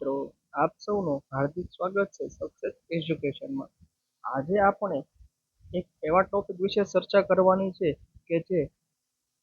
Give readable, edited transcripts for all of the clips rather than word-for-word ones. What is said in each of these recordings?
મિત્રો, આપ સૌનું હાર્દિક સ્વાગત છે સક્સેસ એજ્યુકેશનમાં. આજે આપણે એક એવા ટોપિક વિશે ચર્ચા કરવાની છે કે જે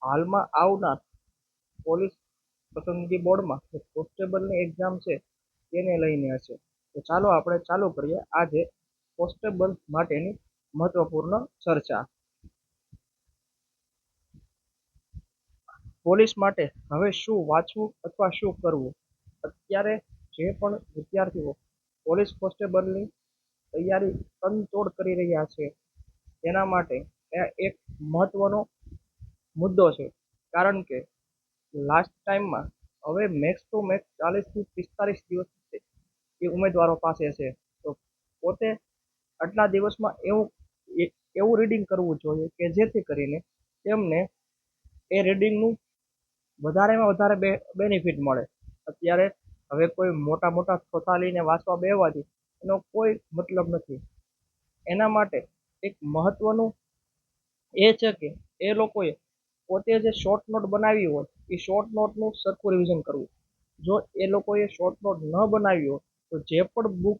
હાલમાં આવનાર પોલીસ પસંદગી બોર્ડમાં જે કોન્સ્ટેબલની એક્ઝામ છે તેને લઈને હશે. તો ચાલો આપણે ચાલુ કરીએ આજે કોન્સ્ટેબલ માટેની મહત્વપૂર્ણ ચર્ચા. પોલીસ માટે હવે શું વાંચવું અથવા શું કરવું? અત્યારે જે પણ વિદ્યાર્થીઓ પોલીસ કોન્સ્ટેબલની તૈયારી તનતોડ કરી રહ્યા છે તેના માટે એક મહત્વનો મુદ્દો છે. કારણ કે લાસ્ટ ટાઈમમાં હવે મેક્સ ટુ મેક્સ 40 થી 45 દિવસ એ ઉમેદવારો પાસે છે. તો પોતે આટલા દિવસમાં એવું રીડિંગ કરવું જોઈએ કે જેથી કરીને તેમને એ રીડિંગનું વધારેમાં વધારે બેનિફિટ મળે. અત્યારે હવે કોઈ મોટા મોટા થોતા લઈને વાંચવા બેસવાથી એનો કોઈ મતલબ નથી. એના માટે એક મહત્વનું એ છે કે એ લોકોએ પોતે જે શોર્ટ નોટ બનાવી હોય એ શોર્ટ નોટનું સરખું રિવિઝન કરવું. જો એ લોકોએ શોર્ટ નોટ ન બનાવી હોય તો જે પણ બુક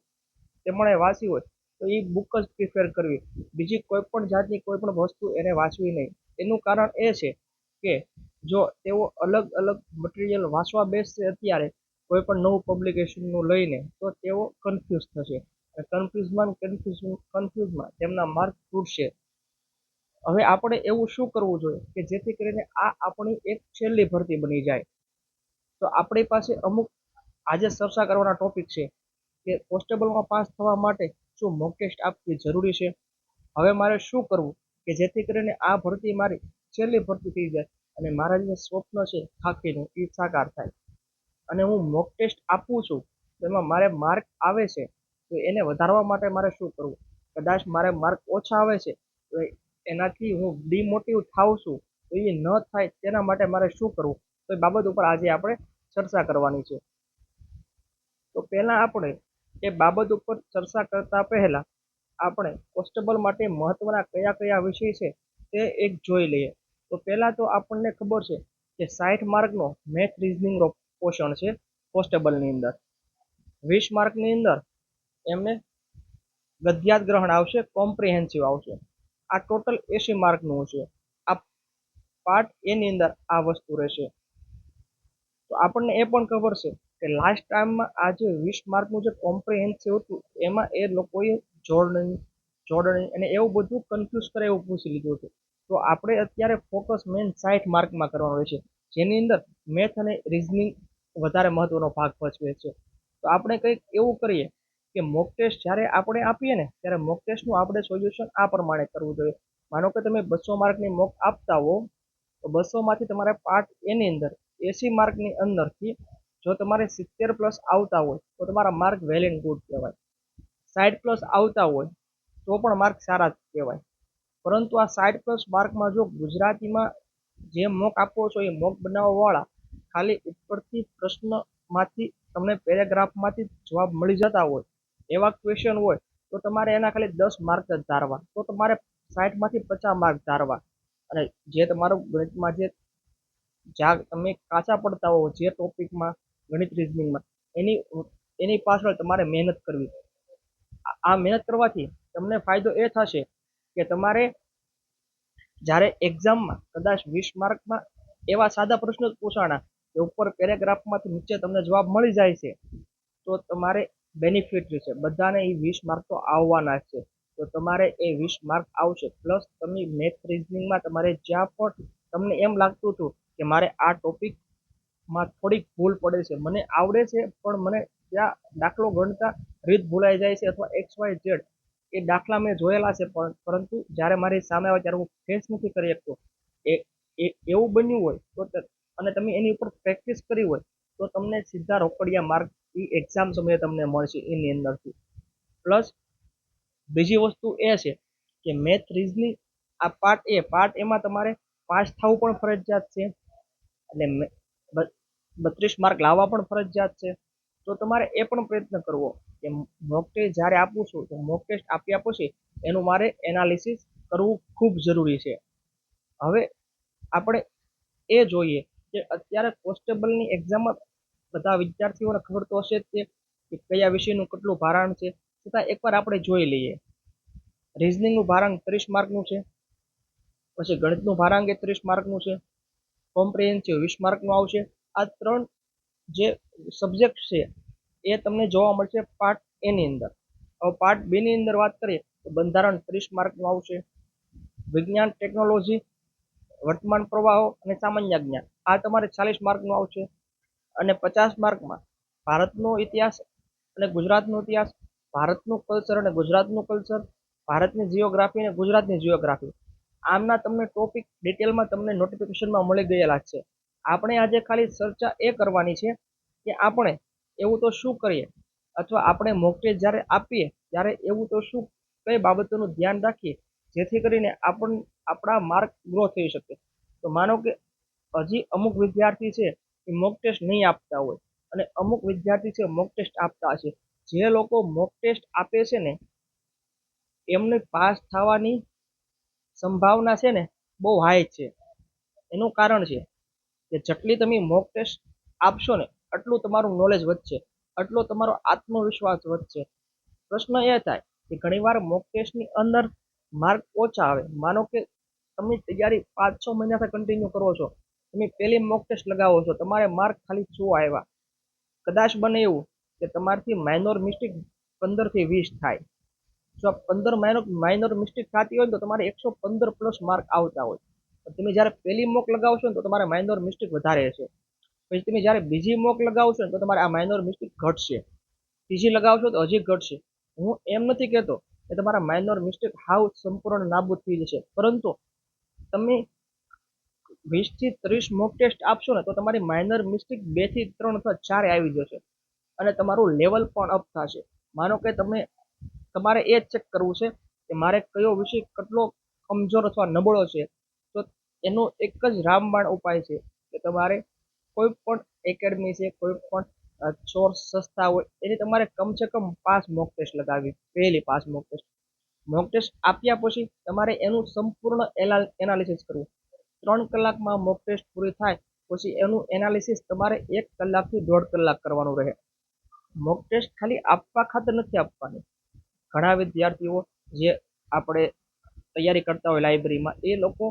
તેમણે વાંચી હોય તો એ બુક જ પ્રિફેર કરવી, બીજી કોઈ પણ જાતની કોઈ પણ વસ્તુ એને વાંચવી નહીં. એનું કારણ એ છે કે જો તેઓ અલગ અલગ મટીરિયલ વાંચવા બેસશે અત્યારે કોઈ પણ નવું પબ્લિકેશનનું લઈને તો તેઓ કન્ફ્યુઝ થશે. કન્ફ્યુઝમાં તેમના માર્ક તૂટશે. હવે આપણે એવું શું કરવું જોઈએ કે જેથી કરીને આ આપણી એક છેલ્લી ભરતી બની જાય. તો આપણી પાસે અમુક આજે ચર્ચા કરવાના ટોપિક છે કે કોન્સ્ટેબલમાં પાસ થવા માટે શું મોક ટેસ્ટ આપવી જરૂરી છે. હવે મારે શું કરવું કે જેથી કરીને આ ભરતી મારી છેલ્લી ભરતી થઈ જાય અને મારા જે સ્વપ્ન છે ખાખીનું એ સાકાર થાય. અને હું મોક ટેસ્ટ આપું છું તો એમાં મારે માર્ક આવે છે તો એને વધારવા માટે મારે શું કરવું. કદાચ મારે માર્ક ઓછા આવે છે તો એનાથી હું ડિમોટિવ થાઉં છું તો એ ન થાય તેના માટે મારે શું કરવું, તો એ બાબત ઉપર આજે આપણે ચર્ચા કરવાની છે. તો પહેલા આપણે એ બાબત ઉપર ચર્ચા કરતા પહેલા આપણે કોન્સ્ટેબલ માટે મહત્વના કયા કયા વિષય છે તે એક જોઈ લઈએ. તો પહેલા તો આપણને ખબર છે કે 60 માર્કનો મેથ રીઝનિંગ પોર્શન છે કોન્સ્ટેબલની અંદર. 20 માર્કની અંદર એમને ગદ્યાત ગ્રહણ આવશે, કોમ્પ્રિહેન્સિવ આવશે. આ ટોટલ 80 માર્કનું છે. આ પાર્ટ એની અંદર આ વસ્તુ રહેશે. તો આપણને એ પણ ખબર છે કે લાસ્ટ ટાઈમમાં આ જે 20 માર્કનું જે કોમ્પ્રિહેન્સિવ હતું એમાં એ લોકોએ જોડણી અને એવું બધું કન્ફ્યુઝ કરે એવું પૂછી લીધું હતું. તો આપણે અત્યારે ફોકસ મેન 60 માર્કમાં કરવાનું હોય છે, જેની અંદર મેથ અને રિઝનિંગ વધારે મહત્વનો ભાગ ભજવે છે. તો આપણે કંઈક એવું કરીએ કે મોક ટેસ્ટ જ્યારે આપણે આપીએ ને ત્યારે મોક ટેસ્ટનું આપણે સોલ્યુશન આ પ્રમાણે કરવું જોઈએ. માનો કે તમે 200 માર્કની મોક આપતા હો તો 200માંથી તમારે પાર્ટ એની અંદર 80 માર્કની અંદરથી જો તમારે 70+ આવતા હોય તો તમારા માર્ક વેલ એન્ડ ગુડ કહેવાય. 60+ આવતા હોય તો પણ માર્ક સારા જ કહેવાય. પરંતુ આ 60+ માર્કમાં જો ગુજરાતીમાં જે મોક આપો છો એ મોક બનાવવાવાળા ખાલી ઉપરથી પ્રશ્નમાંથી તમને પેરેગ્રાફમાંથી જવાબ મળી જતા હોય એવા ક્વેશ્ચન હોય તો તમારે એના ખાલી 10 માર્ક જ ધારવા. તો તમારે 60માંથી 50 માર્ક ધારવા. અને જે તમારું ગણિતમાં જે જ્યાં તમે કાચા પડતા હો જે ટોપિકમાં ગણિત રિઝનિંગમાં એની પાછળ તમારે મહેનત કરવી. આ મહેનત કરવાથી તમને ફાયદો એ થશે કે તમારે જ્યારે એક્ઝામમાં કદાચ 20 માર્કમાં એવા સાદા પ્રશ્નો જ પૂછાણા કે ઉપર પેરેગ્રાફમાંથી નીચે તમને જવાબ મળી જાય છે તો તમારે બેનિફિટ છે. બધાને એ 20 માર્ક તો આવવાના જ છે. તો તમારે એ 20 માર્ક આવશે. પ્લસ તમે મેથ રિઝનિંગમાં તમારે જ્યાં પણ તમને એમ લાગતું હતું કે મારે આ ટોપિકમાં થોડીક ભૂલ પડે છે, મને આવડે છે પણ મને ત્યાં દાખલો ગણતા રીત ભૂલાઈ જાય છે અથવા XYZ એ દાખલા મેં જોયેલા છે પરંતુ જ્યારે મારી સામે આવે ત્યારે હું ફેસ નથી કરી શકતો. એવું બન્યું હોય તો અને તમે એની ઉપર પ્રેક્ટિસ કરી હોય તો તમને સીધા રોકડિયા માર્ક એ એક્ઝામ સમયે તમને મળશે એની અંદરથી. પ્લસ બીજી વસ્તુ એ છે કે મેથ રીઝનિંગ આ પાર્ટ એમાં તમારે પાસ થવું પણ ફરજિયાત છે અને 32 માર્ક લાવવા પણ ફરજિયાત છે. તો તમારે એ પણ પ્રયત્ન કરવો કે મોક ટેસ્ટ જ્યારે આપું છું તો મોક ટેસ્ટ આપ્યા પછી એનું મારે એનાલિસિસ કરવું ખૂબ જરૂરી છે. હવે આપણે એ જોઈએ કે અત્યારે કોન્સ્ટેબલની એક્ઝામમાં બધા વિદ્યાર્થીઓને ખબર તો હશે જ કે કે કયા વિષયનું કેટલું ભારણ છે, છતાં એકવાર આપણે જોઈ લઈએ. રિઝનિંગનું ભારાંક 30 માર્કનું છે, પછી ગણિતનું ભારાંક 30 માર્કનું છે, કોમ્પ્રિહેન્સિવ 20 માર્કનું આવશે. આ 3 જે સબ્જેક્ટ છે એ તમને જોવા મળશે પાર્ટ એ ની અંદર. હવે પાર્ટ બી ની અંદર વાત કરીએ તો બંધારણ 30 માર્કનું આવશે, વિજ્ઞાન ટેકનોલોજી, વર્તમાન પ્રવાહો અને સામાન્ય જ્ઞાન આ તમારે 40 માર્કનું આવશે. અને 50 માર્કમાં ભારતનો ઇતિહાસ અને ગુજરાતનો ઇતિહાસ, ભારતનું કલ્ચર અને ગુજરાતનું કલ્ચર, ભારતની જીઓગ્રાફી અને ગુજરાતની જીઓગ્રાફી, આમના તમને ટોપિક ડિટેલમાં તમને નોટિફિકેશનમાં મળી ગયેલા છે. આપણે આજે ખાલી ચર્ચા એ કરવાની છે કે આપણે એવું તો શું કરીએ, અથવા આપણે મોક ટેસ્ટ જ્યારે આપીએ ત્યારે એવું તો શું કઈ બાબતોનું ધ્યાન રાખીએ જેથી કરીને આપણા માર્ક ગ્રો થઈ શકે. તો માનો કે હજી અમુક વિદ્યાર્થી છે એ મોક ટેસ્ટ નહીં આપતા હોય અને અમુક વિદ્યાર્થી છે મોક ટેસ્ટ આપતા હશે. જે લોકો મોક ટેસ્ટ આપે છે ને એમને પાસ થવાની સંભાવના છે ને બહુ હાઈ છે. એનું કારણ છે કે જેટલી તમે મોક ટેસ્ટ આપશો ને એટલું તમારું નોલેજ વધશે, એટલો તમારો આત્મવિશ્વાસ વધશે. પ્રશ્ન એ થાય કે ઘણીવાર મોક ટેસ્ટની અંદર માર્ક ઓછા આવે. માનો કે તમે તૈયારી 5-6 મહિનાથી કન્ટિન્યુ કરો છો, તમે પહેલી મોક ટેસ્ટ લગાવો છો, તમારે માર્ક ખાલી 100 આવ્યા. કદાચ બને એવું કે તમારથી માઇનોર મિસ્ટેક 15 થી 20 થાય. જો 15 માઇનોર મિસ્ટેક થતી હોય તો તમારે 115 પ્લસ માર્ક આવતા હોય. તમે જ્યારે પહેલી મોક લગાવશો ને તો તમારે માઇનોર મિસ્ટેક વધારે હશે. પછી તમે જ્યારે બીજી મોક લગાવશો ને તો તમારે આ માઇનોર મિસ્ટેક ઘટશે, ત્રીજી લગાવશો તો હજી ઘટશે. હું એમ નથી કહેતો કે તમારા માઇનોર મિસ્ટેક હાવ સંપૂર્ણ નાબૂદ થઈ જશે, પરંતુ તમે 20 થી 30 મોક ટેસ્ટ આપશો ને તો તમારી માઇનર મિસ્ટેક 2 થી 3 અથવા 4 આવી જશે અને તમારું લેવલ પણ અપ થશે. માનો કે તમારે એ ચેક કરવું છે કે મારે કયો વિષય કેટલો કમજોર અથવા નબળો છે. તો એનો એક જ રામબાણ ઉપાય છે કે તમારે કોઈ પણ એકેડમી છે, કોઈ પણ સોર્સ સંસ્થા હોય એની તમારે કમસે કમ 5 મોક ટેસ્ટ લગાવવી. પહેલી 5 મોક ટેસ્ટ. મોક ટેસ્ટ આપ્યા પછી તમારે એનું સંપૂર્ણ એનાલિસિસ કરવું. 3 કલાકમાં મોક ટેસ્ટ પૂરી થાય પછી એનું એનાલિસિસ તમારે 1 કલાકથી 1.5 કલાક કરવાનું રહે. મોક ટેસ્ટ ખાલી આપવા ખાતર નથી આપવાની. ઘણા વિદ્યાર્થીઓ જે આપણે તૈયારી કરતા હોય લાઇબ્રેરીમાં, એ લોકો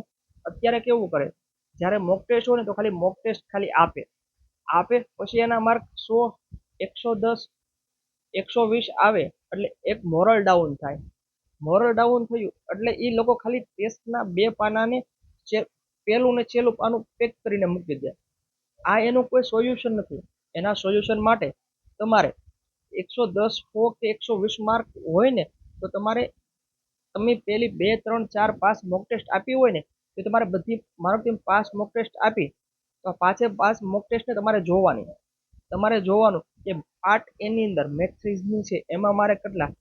અત્યારે કેવું કરે, જ્યારે મોક ટેસ્ટ હોય ને તો ખાલી મોક ટેસ્ટ ખાલી આપે પછી એના માર્ક 100, 110, 120 આવે એટલે એક મોરલ ડાઉન થાય. મોરલ ડાઉન થયું એટલે એ લોકો ખાલી ટેસ્ટના 2 પાનાને પહેલું ને છેલ્લું પાનું પેક કરીને મૂકી દે. આ એનું કોઈ સોલ્યુશન નથી. એના સોલ્યુશન માટે તમારે 110, 100 કે 120 માર્ક હોય ને તો તમારે તમે પહેલી 2, 3, 4, 5 મોક ટેસ્ટ આપી હોય ને તો તમારે બધી, માનો કે 5 મોક ટેસ્ટ આપી તો 5 મોક ટેસ્ટને તમારે જોવાનું કે પાર્ટ એ ની અંદર મેથ્સ રીઝનિંગ છે એમાં મારે કેટલા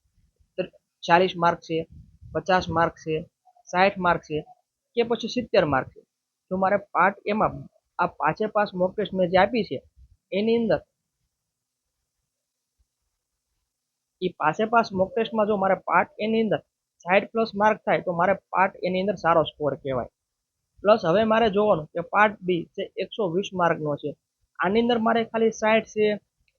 40 માર્ક છે, 50 માર્ક છે, 60 માર્ક છે કે પછી 70 માર્ક છે. જો મારે પાર્ટ એમાં આ 5 મોક ટેસ્ટ મેં જે આપી છે એની અંદર એ 5 મોક ટેસ્ટમાં જો મારે પાર્ટ એની અંદર 60 પ્લસ માર્ક થાય તો મારે પાર્ટ એની અંદર સારો સ્કોર કહેવાય. પ્લસ હવે મારે જોવાનું કે પાર્ટ બી જે 120 માર્કનો છે, આની અંદર મારે ખાલી 60 છે,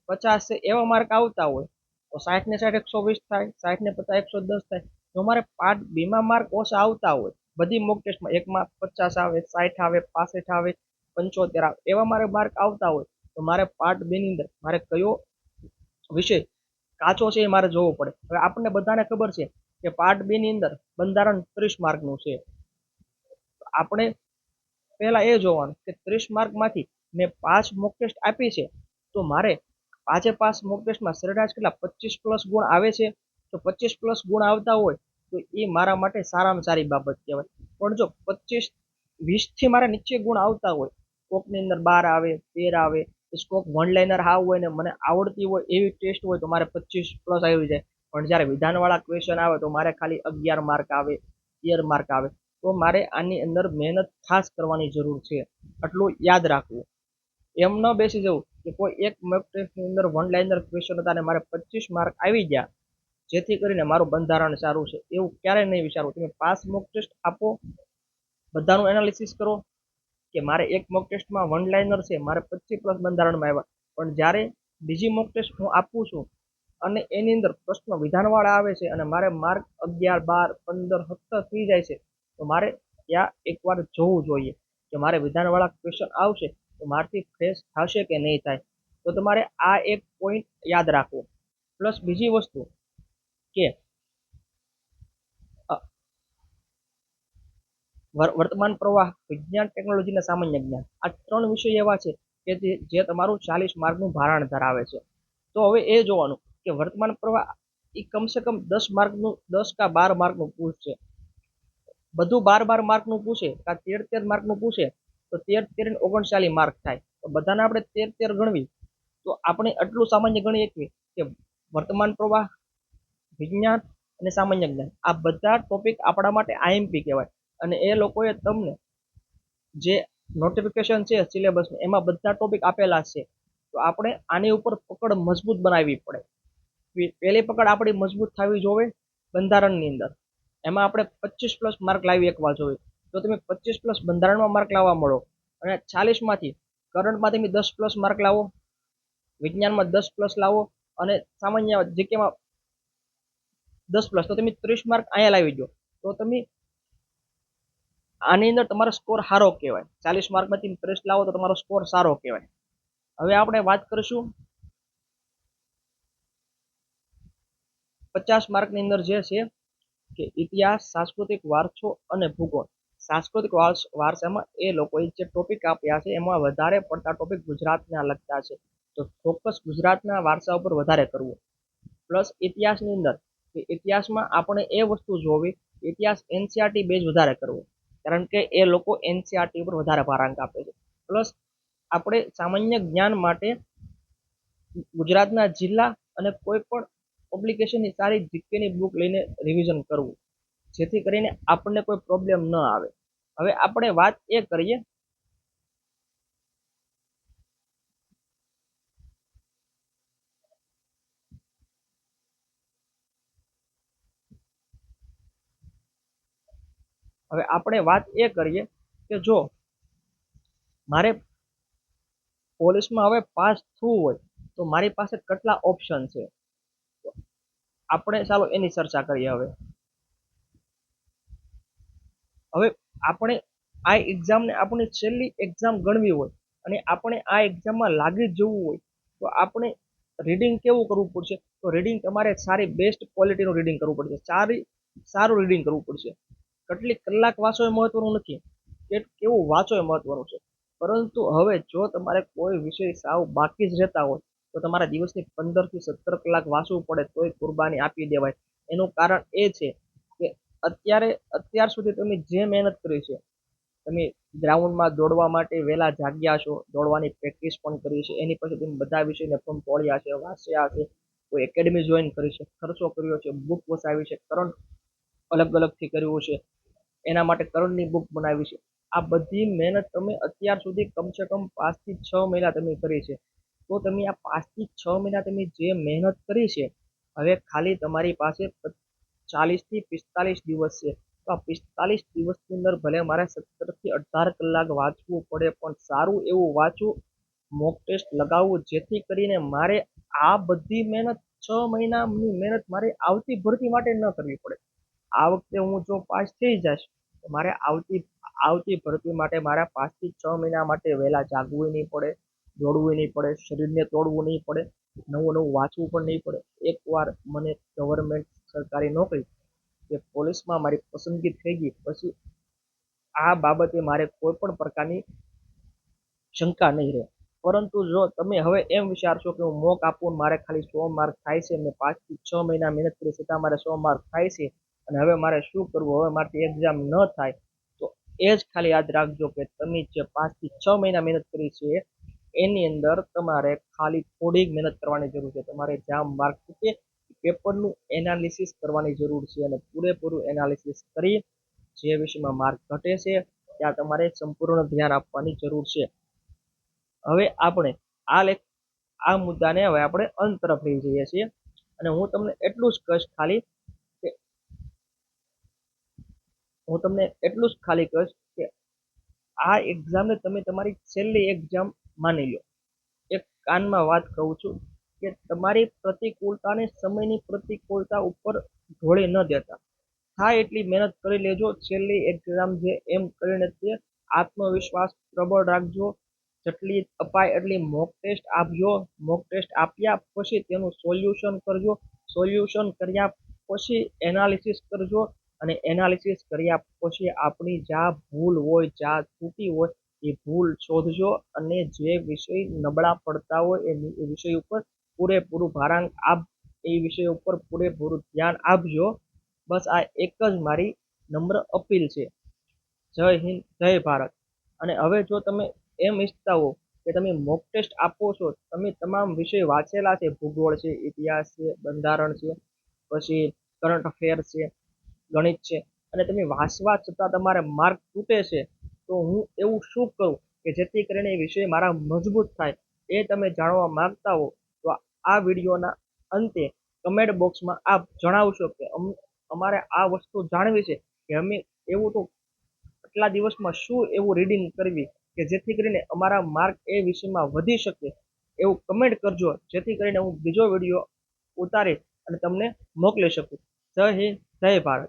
50 છે એવા માર્ક આવતા હોય તો 60 ને 60 120 થાય, 60 ને 50 110 થાય. જો મારે પાર્ટ બી માં માર્ક ઓછા આવતા હોય, બધી મોક ટેસ્ટમાં એકમાં 50 આવે, 60 આવે, 65 આવે, 75 આવે, એવા મારે માર્ક આવતા હોય તો મારે પાર્ટ બી ની અંદર મારે કયો વિષય કાચો છે એ મારે જોવો પડે. હવે આપણને બધાને ખબર છે કે પાર્ટ બી ની અંદર બંધારણ 30 માર્કનું છે. આપણે પહેલા એ જોવાનું કે 30 માર્કમાંથી મેં 5 મોક ટેસ્ટ આપી છે તો મારે 5 મોક ટેસ્ટમાં સરેરાશ કેટલા 25 પ્લસ ગુણ આવે છે. તો 25 પ્લસ ગુણ આવતા હોય તો એ મારા માટે સારામાં સારી બાબત કહેવાય. પણ જો 25, 20 થી મારા નીચે ગુણ આવતા હોય, કોકની અંદર 12 આવે, 13 આવે, સ્કોપ વન લાઇનર હાવ હોય ને મને આવડતી હોય એવી ટેસ્ટ હોય તો મારે 25 પ્લસ આવી જાય. પણ જ્યારે વિધાનવાળા ક્વેશ્ચન આવે તો મારે ખાલી 11 માર્ક આવે, 13 માર્ક આવે. તો મારે આની અંદર મહેનત ખાસ કરવાની જરૂર છે, આટલું યાદ રાખવું. એમ ન બેસી જવું કે કોઈ એક મોક ટેસ્ટની અંદર વન લાઇનર ક્વેશ્ચન હતા અને મારે 25 માર્ક આવી ગયા જેથી કરીને મારું બંધારણ સારું છે, એવું ક્યારેય નહીં વિચારવું. તમે 5 મોક ટેસ્ટ આપો, બધાનું એનાલિસિસ કરો કે મારે એક મોક ટેસ્ટમાં વન લાઇનર છે, મારે 25 પ્લસ બંધારણમાં આવ્યા. પણ જ્યારે બીજી મોક ટેસ્ટ હું આપું છું અને એની અંદર પ્રશ્ન વિધાનવાળા આવે છે અને મારે માર્ક 11, 12, 15, 17 થઈ જાય છે, તો મારે ત્યાં એકવાર જોવું જોઈએ કે મારે વિધાનવાળા ક્વેશ્ચન આવશે તો મારથી ફ્રેશ થશે કે નહીં થાય. તો તમારે આ એક પોઈન્ટ યાદ રાખવો. પ્લસ બીજી વસ્તુ કે વર્તમાન પ્રવાહ, વિજ્ઞાન, ટેકનોલોજી અને સામાન્ય જ્ઞાન, આ 3 વિષય એવા છે કે જે તમારું 40 માર્કનું ભારણ ધરાવે છે. તો હવે એ જોવાનું કે વર્તમાન પ્રવાહ એ કમસે કમ 10 માર્કનું, 10 કા 12 માર્કનું પૂછશે. બધું 12 માર્કનું પૂછે કા 13 માર્કનું પૂછે તો 13 ને 39 માર્ક થાય. તો બધાને આપણે 13 ગણવી તો આપણે એટલું સામાન્ય ગણી શકીએ કે વર્તમાન પ્રવાહ, વિજ્ઞાન અને સામાન્ય જ્ઞાન આ બધા ટોપિક આપણા માટે આઈએમપી કહેવાય. અને એ લોકોએ તમને જે નોટિફિકેશન છે સિલેબસ એમાં બધા ટોપિક આપેલા છે. તો આપણે આની ઉપર પકડ મજબૂત બનાવવી પડે. પહેલી પકડ આપણી મજબૂત થવી જોઈએ બંધારણની અંદર. એમાં આપણે 25+ માર્ક લાવી એકવાર જોઈએ. તો તમે 25+ બંધારણમાં માર્ક લાવવા મળો અને 40માંથી કરંટમાં તમે 10+ માર્ક લાવો, વિજ્ઞાનમાં 10+ લાવો અને સામાન્ય જીકેમાં 10+, તો તમે 30 માર્ક અહીંયા લાવી દો તો તમે આની અંદર તમારો સ્કોર સારો કહેવાય. 40 માર્કમાંથી 30 લાવો તો તમારો સ્કોર સારો કહેવાય. હવે આપણે વાત કરીશું 50 માર્કની અંદર જે છે કે ઇતિહાસ, સાંસ્કૃતિક વારસો અને ભૂગોળ. સાંસ્કૃતિક વારસામાં એ લોકોએ જે ટોપિક આપ્યા છે એમાં વધારે પડતા ટોપિક ગુજરાતના લગતા છે. તો ફોકસ ગુજરાતના વારસા ઉપર વધારે કરવું. પ્લસ ઇતિહાસની અંદર કે ઇતિહાસમાં આપણે એ વસ્તુ જોવી, ઇતિહાસ એનસીઆરટી બેઝ વધારે કરવો, કારણ કે એ લોકો એનસીઆરટી ઉપર વધારે ભારાંક આપે છે. પ્લસ આપણે સામાન્ય જ્ઞાન માટે ગુજરાતના જિલ્લા અને કોઈ પણ પબ્લિકેશનની સારી જીકેની બુક લઈને રિવિઝન કરવું, જેથી કરીને આપણને કોઈ પ્રોબ્લેમ ન આવે. હવે આપણે વાત એ કરીએ કે જો મારે પોલીસમાં હવે પાસ થવું હોય તો મારી પાસે કેટલા ઓપ્શન છે. આપણે ચાલો એની ચર્ચા કરીએ. હવે આપણે આ એક્ઝામને આપણી છેલ્લી એક્ઝામ ગણવી હોય અને આપણે આ એક્ઝામમાં લાગી જવું હોય તો આપણે રીડિંગ કેવું કરવું પડશે? તો રીડિંગ તમારે સારી બેસ્ટ ક્વોલિટીનું રીડિંગ કરવું પડશે. સારું રીડિંગ કરવું પડશે. કેટલી કલાક વાંચો એ મહત્વનું નથી, કે કેવું વાંચો એ મહત્વનું છે. પરંતુ હવે જો તમારે કોઈ વિષય સાવ બાકી જ રહેતા હોય તો તમારા દિવસની 15 થી 17 કલાક વાંચવું પડે તોય કુરબાની આપી દેવાય. એનું કારણ એ છે કે અત્યાર સુધી તમે જે મહેનત કરી છે, તમે ગ્રાઉન્ડમાં દોડવા માટે વહેલા જાગ્યા છો, દોડવાની પ્રેક્ટિસ પણ કરી છે, એની પછી તમે બધા વિષયને પણ તોડ્યા છે, વાંચ્યા છે, કોઈ એકેડમી જોઈન કરી છે, ખર્ચો કર્યો છે, બુક વસાવી છે, કરંટ અલગ અલગથી કર્યું છે, એના માટે કરંટની બુક બનાવી છે. આ બધી મહેનત તમે અત્યાર સુધી કમસે કમ 5 થી 6 મહિના તમે કરી છે. તો તમે આ 5 થી 6 મહિના તમે જે મહેનત કરી છે, હવે ખાલી તમારી પાસે 40 થી 45 દિવસ છે. તો આ 45 દિવસની અંદર ભલે મારે 17 થી 18 કલાક વાંચવું પડે પણ સારું એવું વાંચવું, મોક ટેસ્ટ લગાવવું, જેથી કરીને મારે આ બધી મહેનત 6 મહિનાની મહેનત મારે આવતી ભરતી માટે ન કરવી પડે. આ વખતે હું જો પાસ થઈ જઈશ તો મારે આવતી ભરતી માટે મારા 5 થી 6 મહિના માટે વહેલા જાગવું નહીં પડે, દોડવું નહીં પડે, શરીરને તોડવું નહીં પડે, નવું વાંચવું પણ નહીં પડે. એકવાર મને ગવર્મેન્ટ સરકારી નોકરી કે પોલીસમાં મારી પસંદગી થઈ ગઈ પછી આ બાબતે મારે કોઈ પણ પ્રકારની શંકા નહીં રહે. પરંતુ જો તમે હવે એમ વિચારશો કે હું મોક આપું, મારે ખાલી 100 માર્ક થાય છે, મેં 5 થી 6 મહિના મહેનત કરી છતાં મારે 100 માર્ક થાય છે અને હવે મારે શું કરવું, હવે મારાથી એક્ઝામ ન થાય, તો એ જ ખાલી યાદ રાખજો કે તમે જે 5 થી 6 મહિના મહેનત કરી છે એની અંદર તમારે ખાલી થોડીક મહેનત કરવાની જરૂર છે. તમારે જ્યાં માર્ક છે પેપરનું એનાલિસિસ કરવાની જરૂર છે અને પૂરેપૂરું એનાલિસિસ કરી જે વિષયમાં માર્ક ઘટે છે ત્યાં તમારે સંપૂર્ણ ધ્યાન આપવાની જરૂર છે. હવે આપણે આ મુદ્દાને હવે આપણે અંત તરફ લઈ જઈએ છીએ અને હું તમને એટલું જ કહીશ કે આ એક્ઝામને તમે તમારી છેલ્લી એક્ઝામ માની લો. એક કાનમાં વાત કહું છું કે તમારી પ્રતિકૂળતાને સમયની પ્રતિકૂળતા ઉપર ઢોળી ન દેતા. થાય એટલી મહેનત કરી લેજો. છેલ્લી એક્ઝામ છે એમ કરીને તે આત્મવિશ્વાસ પ્રબળ રાખજો. જેટલી અપાય એટલી મોક ટેસ્ટ આપજો. મોક ટેસ્ટ આપ્યા પછી તેનું સોલ્યુશન કરજો. સોલ્યુશન કર્યા પછી એનાલિસિસ કરજો. અને એનાલિસિસ કર્યા પછી આપણી જ્યાં ભૂલ હોય, જ્યાં ત્રુટી હોય એ ભૂલ શોધજો. અને જે વિષય નબળા પડતા હોય એ વિષય ઉપર પૂરેપૂરું ભારાંક એ વિષય ઉપર પૂરેપૂરું ધ્યાન આપજો. બસ આ એક જ મારી નમ્ર અપીલ છે. જય હિન્દ, જય ભારત. અને હવે જો તમે એમ ઈચ્છતા હો કે તમે મોક ટેસ્ટ આપો છો, તમે તમામ વિષય વાંચેલા છે, ભૂગોળ છે, ઇતિહાસ છે, બંધારણ છે, પછી કરંટ અફેર છે, ગણિત છે, અને તમે વાંચવા છતાં તમારે માર્ક તૂટે છે, તો હું એવું શું કરું કે જેથી કરીને એ વિષય મારા મજબૂત થાય, એ તમે જાણવા માંગતા હો તો આ વિડીયોના અંતે કમેન્ટ બોક્સમાં આપ જણાવશો કે અમારે આ વસ્તુ જાણવી છે કે અમે એવું તો આટલા દિવસમાં શું એવું રીડિંગ કરવી કે જેથી કરીને અમારા માર્ક એ વિષયમાં વધી શકે, એવું કમેન્ટ કરજો જેથી કરીને હું બીજો વિડીયો ઉતારી અને તમને મોકલી શકું. જય હિન્દ, જય ભારત.